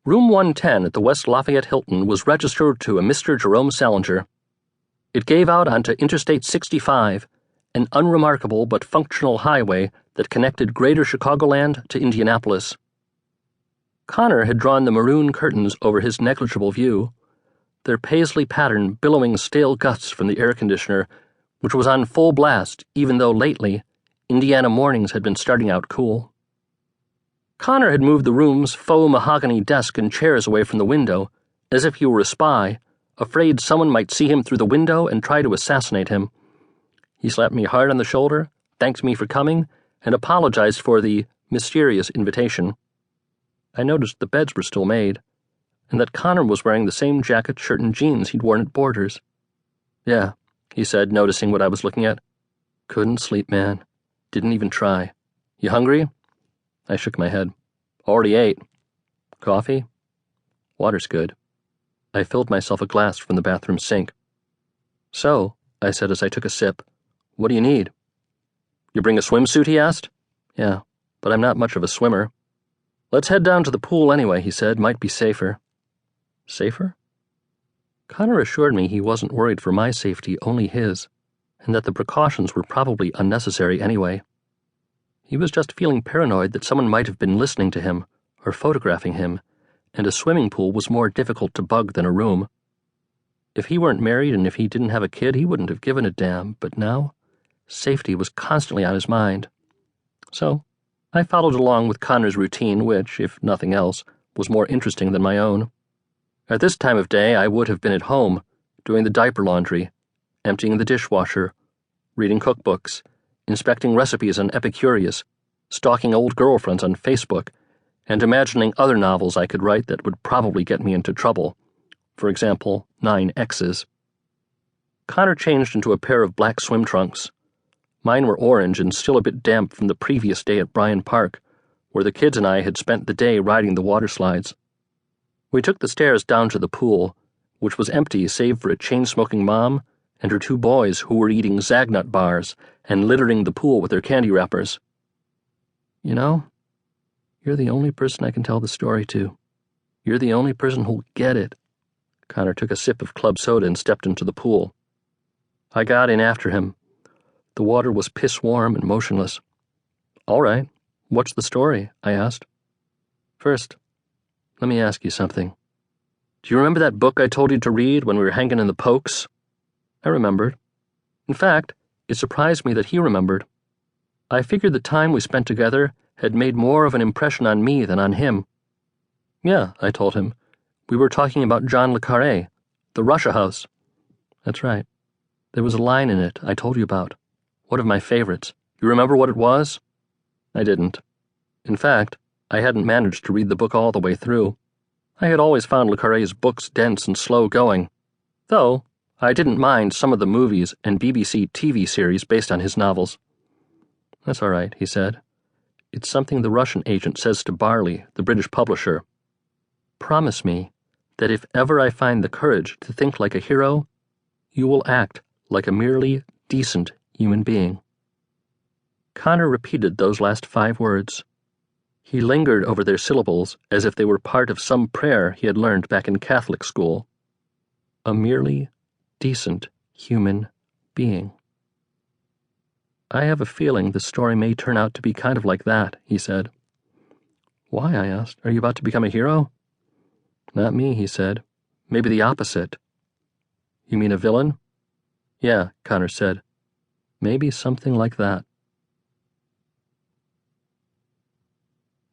Room 110 at the West Lafayette Hilton was registered to a Mr. Jerome Salinger. It gave out onto Interstate 65, an unremarkable but functional highway that connected greater Chicagoland to Indianapolis. Conner had drawn the maroon curtains over his negligible view, their paisley pattern billowing stale gusts from the air conditioner, which was on full blast even though lately Indiana mornings had been starting out cool. Conner had moved the room's faux mahogany desk and chairs away from the window, as if he were a spy, afraid someone might see him through the window and try to assassinate him. He slapped me hard on the shoulder, thanked me for coming, and apologized for the mysterious invitation. I noticed the beds were still made, and that Conner was wearing the same jacket, shirt, and jeans he'd worn at Borders. "Yeah," he said, noticing what I was looking at. "Couldn't sleep, man. Didn't even try. You hungry?" I shook my head. "Already ate. Coffee? Water's good." I filled myself a glass from the bathroom sink. "So," I said as I took a sip, "what do you need?" "You bring a swimsuit?" he asked. "Yeah, but I'm not much of a swimmer." "Let's head down to the pool anyway," he said. "Might be safer." Safer? Conner assured me he wasn't worried for my safety, only his, and that the precautions were probably unnecessary anyway. He was just feeling paranoid that someone might have been listening to him or photographing him, and a swimming pool was more difficult to bug than a room. If he weren't married and if he didn't have a kid, he wouldn't have given a damn, but now, safety was constantly on his mind. So, I followed along with Conner's routine, which, if nothing else, was more interesting than my own. At this time of day, I would have been at home, doing the diaper laundry, emptying the dishwasher, reading cookbooks, inspecting recipes on Epicurious, stalking old girlfriends on Facebook, and imagining other novels I could write that would probably get me into trouble. For example, 9 X's. Conner changed into a pair of black swim trunks. Mine were orange and still a bit damp from the previous day at Bryan Park, where the kids and I had spent the day riding the water slides. We took the stairs down to the pool, which was empty save for a chain-smoking mom and her 2 boys who were eating Zagnut bars and littering the pool with their candy wrappers. "You know, you're the only person I can tell the story to. You're the only person who'll get it." Conner took a sip of club soda and stepped into the pool. I got in after him. The water was piss-warm and motionless. "All right, what's the story?" I asked. "First, let me ask you something. Do you remember that book I told you to read when we were hanging in the Pokes?" I remembered. In fact, it surprised me that he remembered. I figured the time we spent together had made more of an impression on me than on him. "Yeah," I told him. "We were talking about John le Carré, the Russia House." "That's right. There was a line in it I told you about. One of my favorites. You remember what it was?" I didn't. In fact, I hadn't managed to read the book all the way through. I had always found le Carré's books dense and slow-going, though I didn't mind some of the movies and BBC TV series based on his novels. "That's all right," he said. "It's something the Russian agent says to Barley, the British publisher. Promise me that if ever I find the courage to think like a hero, you will act like a merely decent human being." Conner repeated those last 5 words. He lingered over their syllables as if they were part of some prayer he had learned back in Catholic school. A merely decent human being. "I have a feeling the story may turn out to be kind of like that," he said. "Why?" I asked. "Are you about to become a hero?" "Not me," he said. "Maybe the opposite." "You mean a villain?" "Yeah," Conner said. "Maybe something like that."